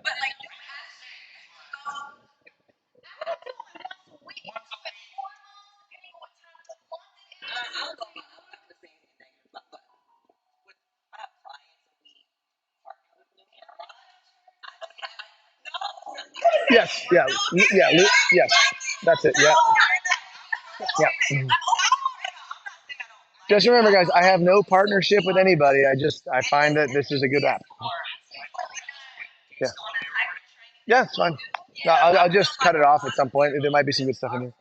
Yes. Yeah. Yeah. Yes. That's it. Yeah. Yeah. Mhm. Just remember, guys, I have no partnership with anybody. I find that this is a good app. Yeah. Yeah, it's fine. No, I'll just cut it off at some point. There might be some good stuff in here.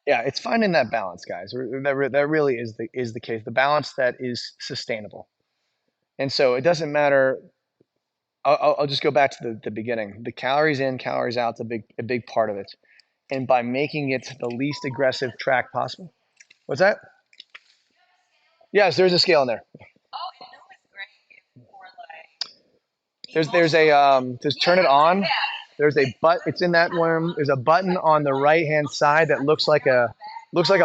Yeah, it's finding that balance, guys. That really is the case. The balance that is sustainable. And so it doesn't matter. I'll just go back to the beginning. The calories in, calories out is a big part of it. And by making it the least aggressive track possible. What's that? Yes, there's a scale in there. There's a just turn it on. There's a it's in that room. There's a button on the right hand side that looks like a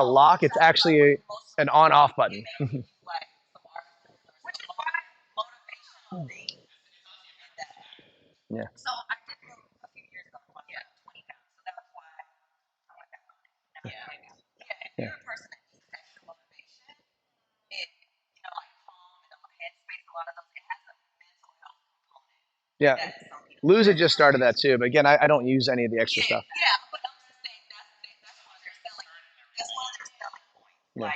lock. It's actually an on off button. Yeah. Yeah. Yeah. Lose It just started that too, but again, I don't use any of the extra stuff. Yeah.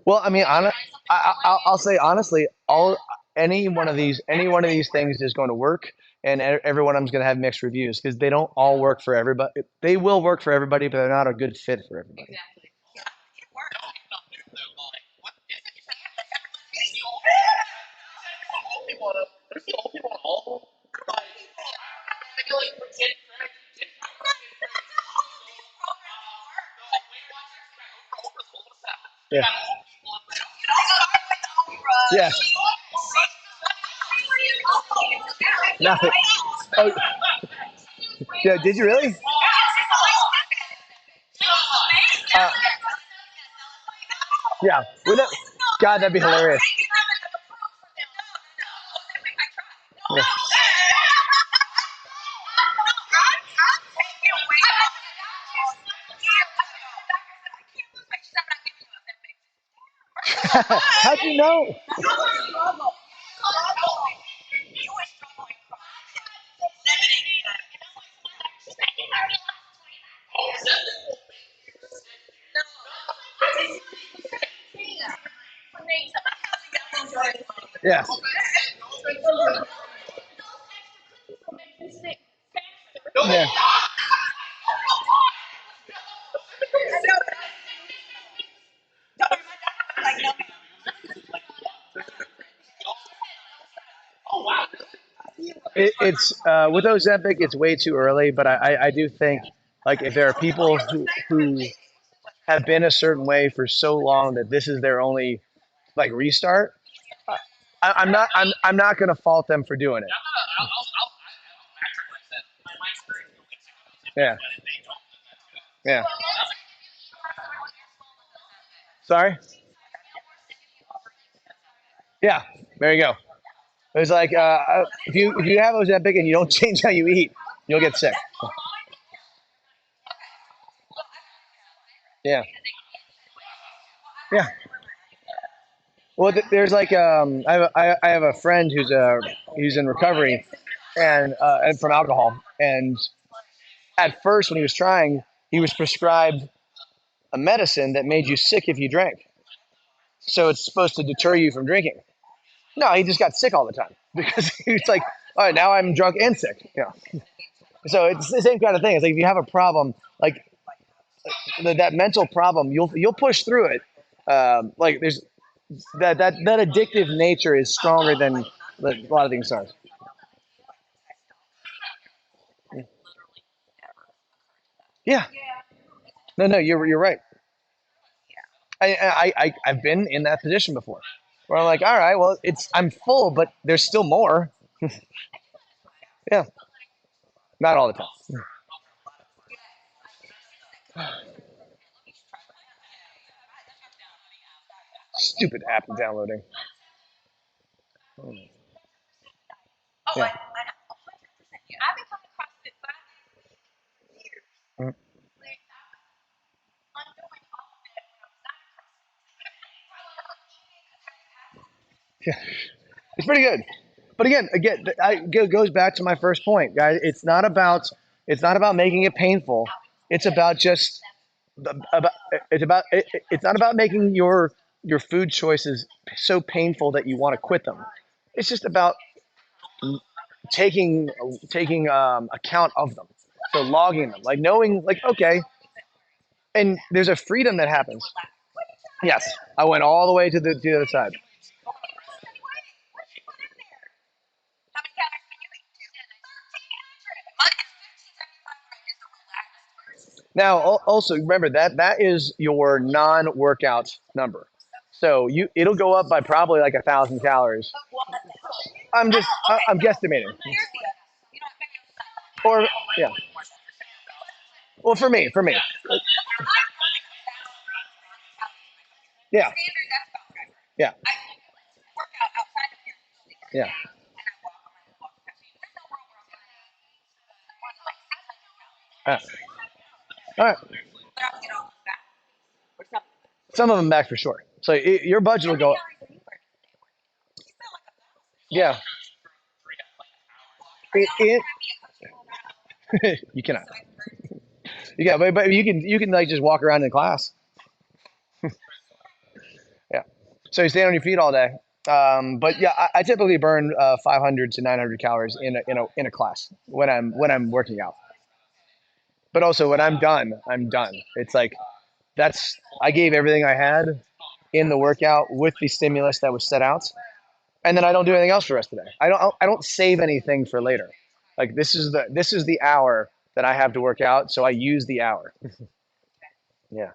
Well, I mean, I'll say honestly, any one of these things is going to work, and every one of them is going to have mixed reviews because they don't all work for everybody. They will work for everybody, but they're not a good fit for everybody. Yeah. Yeah. Nothing. Oh, yeah. Did you really? Uh, yeah. God, that'd be hilarious. Yeah. How'd you know? Yeah. Yeah. It's with Ozempic, it's way too early. But I do think like if there are people who have been a certain way for so long that this is their only like restart, I'm not going to fault them for doing it. Yeah, yeah. Sorry. Yeah, there you go. It's like if you have Ozempic and you don't change how you eat, you'll get sick. Yeah, yeah. Well, there's like I have a friend who's in recovery and from alcohol, and at first when he was trying, he was prescribed a medicine that made you sick if you drank. So it's supposed to deter you from drinking. No, he just got sick all the time because he was like, all right, now I'm drunk and sick. So it's the same kind of thing. It's like if you have a problem, like that mental problem, you'll push through it. Like there's that addictive nature is stronger than a lot of things are. Yeah, no, you're right. I've been in that position before, where I'm like, all right, well, I'm full, but there's still more. Yeah, not all the time. Stupid app downloading. Yeah. Mhm. Yeah, it's pretty good. But again, goes back to my first point, guys. It's not about making it painful. It's about just about it's not about making your food choices so painful that you want to quit them. It's just about taking taking account of them. So logging them, like knowing, like okay, and there's a freedom that happens. Yes, I went all the way to the other side. Now, also remember that is your non-workout number. So it'll go up by probably like 1,000 calories. I'm guesstimating. Or yeah. Well, for me, yeah, yeah, yeah. All right. All right. Some of them back for sure. So your budget will go. Yeah. You cannot. Yeah, but you can like just walk around in class. Yeah. So you stand on your feet all day. But yeah, I typically burn 500 to 900 calories in a class when I'm working out. But also when I'm done, I'm done. It's like that's I gave everything I had in the workout with the stimulus that was set out, and then I don't do anything else for the rest of the day. I don't save anything for later. Like this is the hour that I have to work out, so I use the hour. Yeah.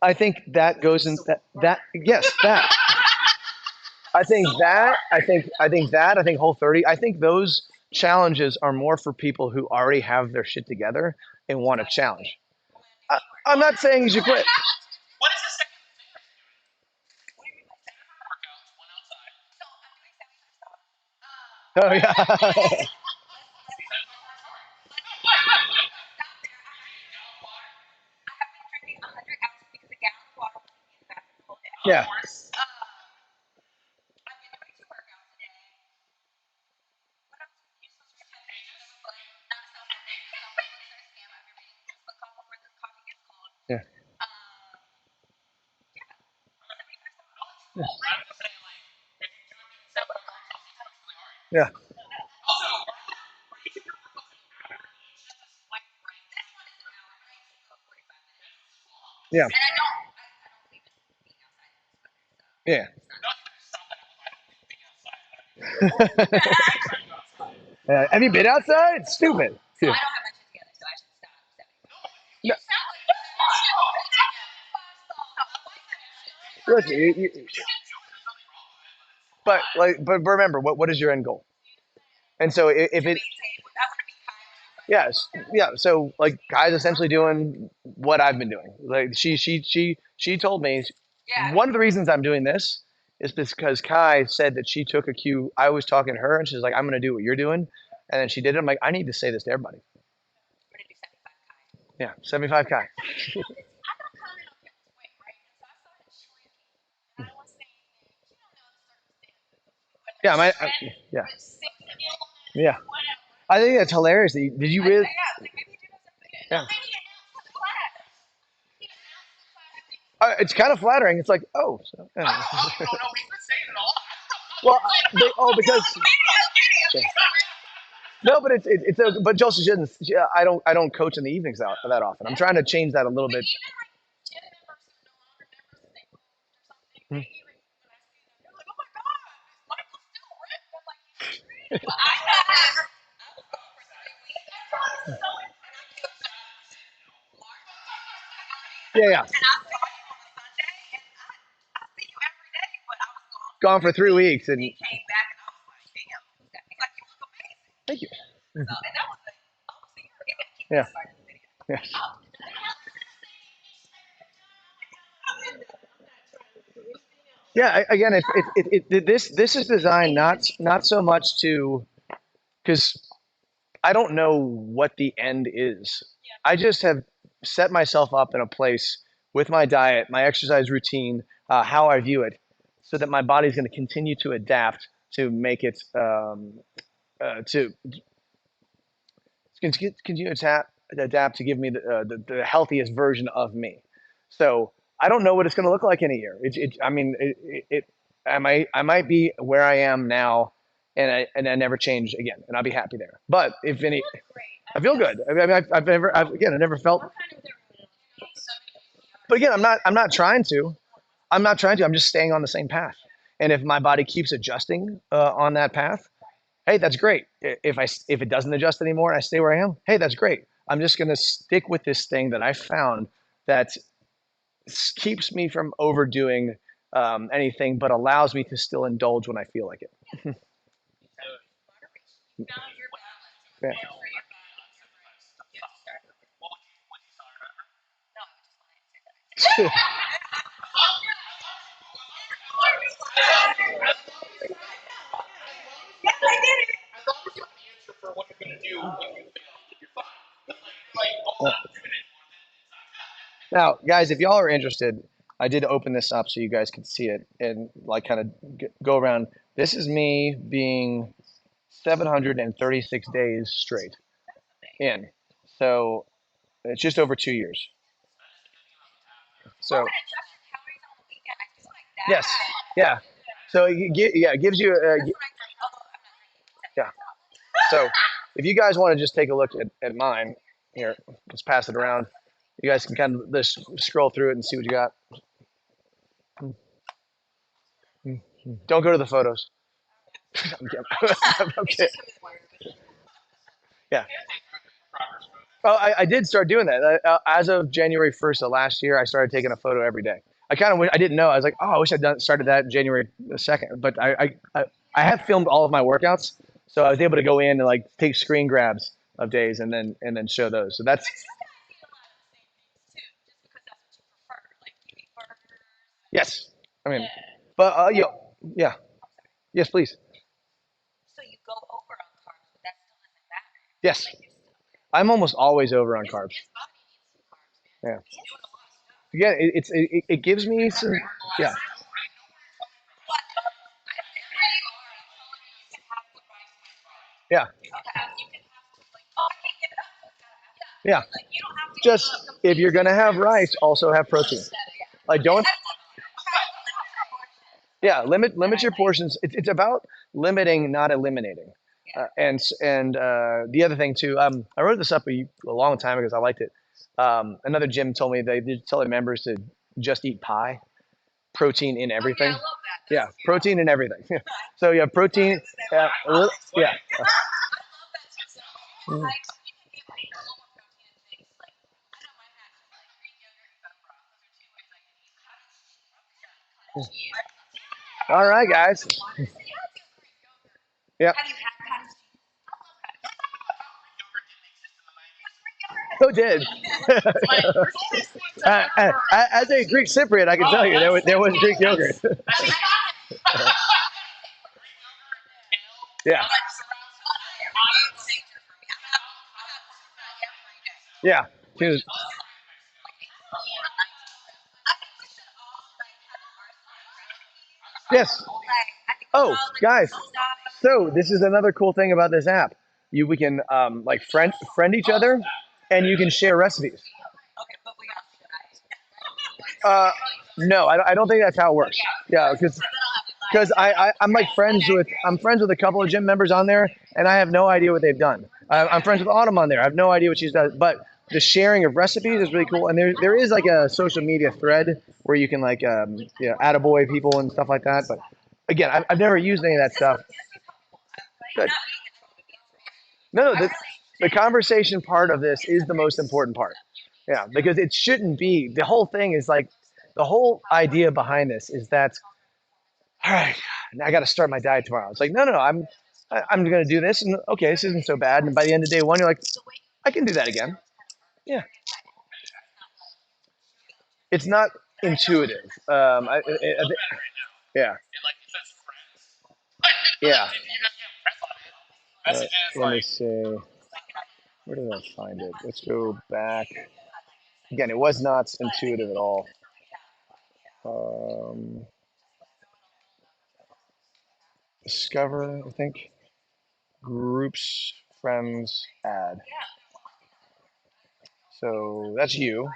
I think that goes in that yes, that. I think Whole 30. I think those challenges are more for people who already have their shit together and want a challenge. I'm not saying you should quit. Oh yeah. Yeah. Yeah. Yeah. Yeah. Yeah. Have you been outside? It's stupid. Yeah. No, listen, but remember, what is your end goal? And so if it, yes, yeah. So like, Kai's essentially doing what I've been doing. Like she told me one of the reasons I'm doing this is because Kai said that she took a cue. I was talking to her, and she's like, "I'm going to do what you're doing," and then she did it. I'm like, I need to say this to everybody. Yeah, 75 Kai. Yeah, yeah, yeah. I think that's hilarious. Did you really? Yeah. It's kind of flattering. It's like, oh, so, yeah. Well, because yeah. No, but but Joseph shouldn't. Yeah, I don't coach in the evenings that often. I'm trying to change that a little bit. Hmm. Yeah, yeah. Gone for 3 weeks, and thank you. Yeah, yeah, yeah. Again, this is designed not so much to, because I don't know what the end is. I just have set myself up in a place with my diet, my exercise routine, how I view it, so that my body's going to continue to adapt to make it to continue to adapt to give me the healthiest version of me. So I don't know what it's going to look like in a year. I mean, I might be where I am now, and I never change again, and I'll be happy there. But if any, I feel good. I mean, I never felt. But again, I'm not trying to. I'm not trying to. I'm just staying on the same path. And if my body keeps adjusting on that path, hey, that's great. If it doesn't adjust anymore and I stay where I am, hey, that's great. I'm just going to stick with this thing that I found that keeps me from overdoing anything, but allows me to still indulge when I feel like it. Yeah. Now, guys, if y'all are interested, I did open this up so you guys could see it and like kind of go around. This is me being 736 days straight in. So it's just over 2 years. So yes, yeah. So it gives you yeah. So if you guys want to just take a look at mine here, let's pass it around. You guys can kind of just scroll through it and see what you got. Don't go to the photos. Okay. Yeah. Oh, I did start doing that. As of January 1st of last year, I started taking a photo every day. I kind of I didn't know. I was like, oh, I wish I'd started that January 2nd. But I have filmed all of my workouts, so I was able to go in and like take screen grabs of days and then show those. So that's yes. I mean, but yeah, yes, please. Yes, I'm almost always over on carbs. Yeah. Again, it gives me some. Yeah. Yeah. Yeah. Just if you're gonna have rice, also have protein. Like don't. Yeah. Limit your portions. It's about limiting, not eliminating. And the other thing too, I wrote this up a long time ago because I liked it. Another gym told me they did tell their members to just eat pie, protein in everything. Yeah, protein and everything. So you have protein. Yeah. All right, guys. Yeah. Who did? As a Greek Cypriot, I can tell you there was Greek yogurt. Yeah. Yeah. Yes. Oh, guys. So this is another cool thing about this app. We can like friend each other, and you can share recipes. Uh, no, I don't think that's how it works. Yeah, because I'm friends with a couple of gym members on there, and I have no idea what they've done. I'm friends with Autumn on there. I have no idea what she's done, but the sharing of recipes is really cool. And there is like a social media thread where you can like attaboy people and stuff like that. But again, I've never used any of that stuff. Good. No, the conversation part of this is the most important part. Yeah, because it shouldn't be. The whole thing is like the whole idea behind this is that all right, now I got to start my diet tomorrow. It's like no, I'm going to do this, and okay, this isn't so bad. And by the end of day one, you're like, I can do that again. Yeah, it's not intuitive. Yeah, yeah. Let me see. Where did I find it? Let's go back. Again, it was not intuitive at all. Um, discover, I think. Groups, friends, add. So that's you,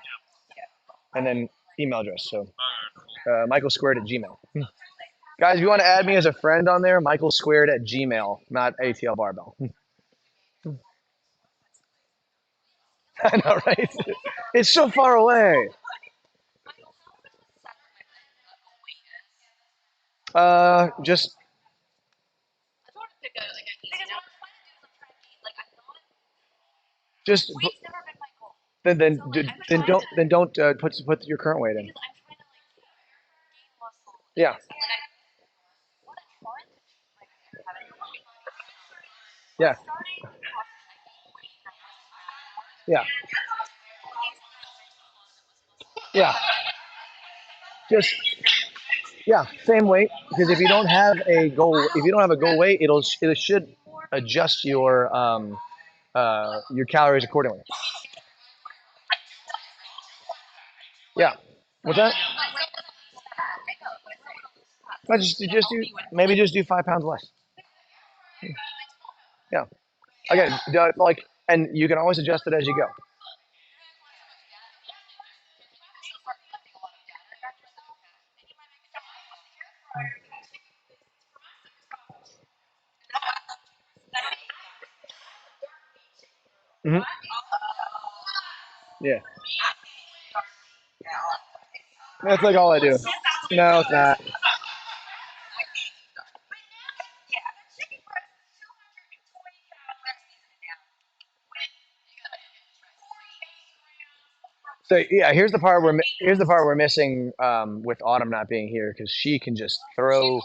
and then email address. So Michael squared at Gmail. Guys, if you want to add me as a friend on there, Michael squared at Gmail, not ATL Barbell. I know, right? It's so far away. Just just then don't put your current weight in. Yeah, yeah, yeah, yeah. Just yeah, same weight. Because if you don't have a goal weight, it should adjust your calories accordingly. Yeah. What's that? No, just do maybe just do 5 pounds less. Yeah. Again, like, and you can always adjust it as you go. Hmm. Yeah. That's like all I do. No, it's not. So yeah, here's the part we're missing with Autumn not being here because she can just throw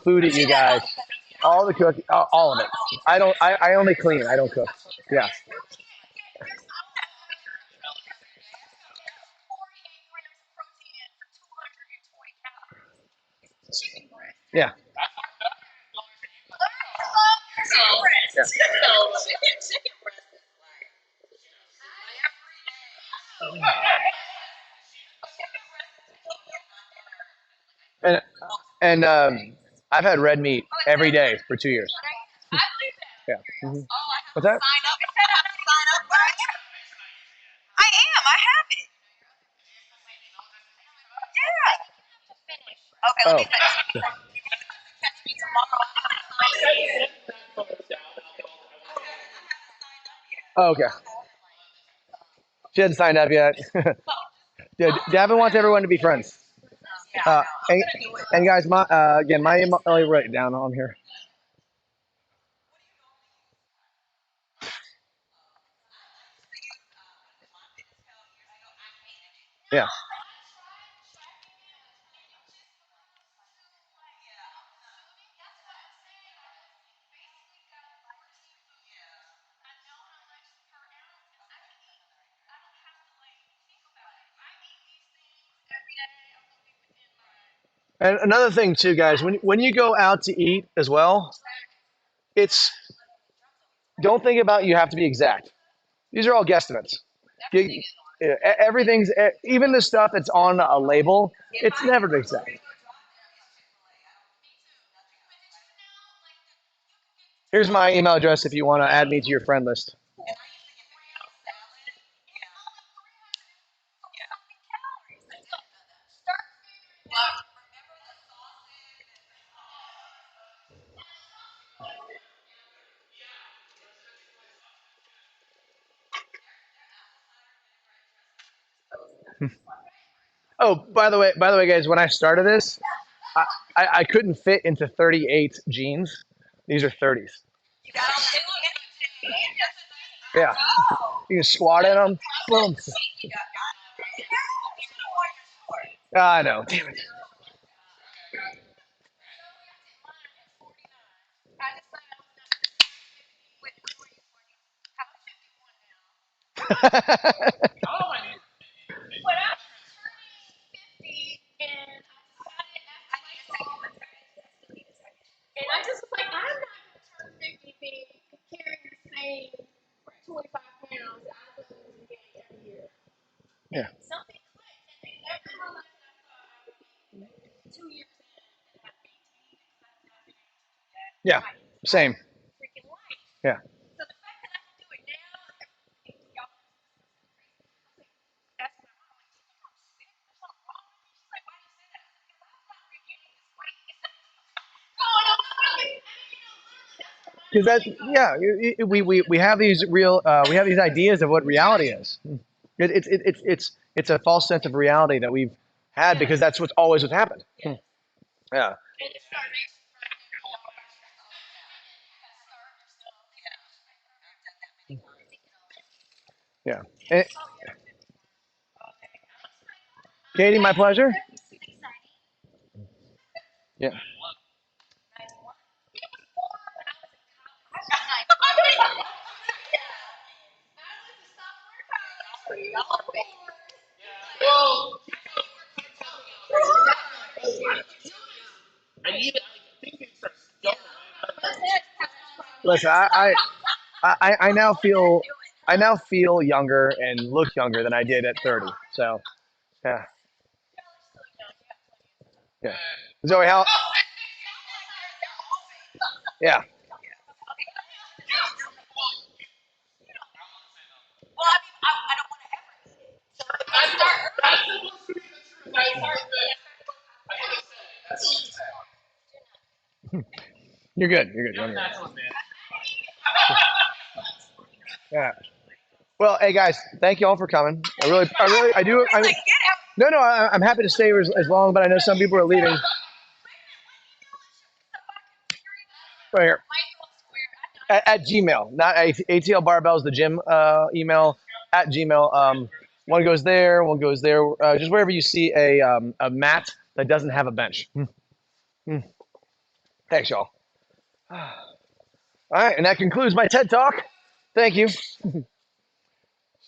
food at you guys, all the cook, all of it. I only clean. I don't cook. Yeah. Yeah. Yeah. And I've had red meat every day for 2 years. Yeah. Hmm. What's that? Oh. Oh, okay. She hasn't signed up yet. Yeah, Davin wants everyone to be friends. And, and guys, my again, my email. Let me write it down on here. Yeah. And another thing too, guys, when you go out to eat as well, it's don't think about you have to be exact. These are all guesstimates. You, everything's even the stuff that's on a label. It's never exact. Here's my email address if you want to add me to your friend list. Oh, by the way, guys, when I started this, I couldn't fit into 38 jeans. These are 30s. Yeah, you can squat in them. Boom. I know. Damn it. Yeah. Yeah. Same. Yeah. Because that, yeah, we have these real, we have these ideas of what reality is. It's a false sense of reality that we've had because that's what's always what's happened. Yeah. Yeah. And, Katie, my pleasure. Yeah. Listen, I now feel younger and look younger than I did at 30. So yeah, yeah. Zoe, how? Yeah. You're good. You're good. You're good. Yeah. Well, hey guys, thank you all for coming. I do. No, no, I'm happy to stay as long, but I know some people are leaving. Right here at Gmail, not ATL Barbells, the gym email at Gmail. One goes there, one goes there. Just wherever you see a mat that doesn't have a bench. Thanks, y'all. All right, and that concludes my TED Talk. Thank you.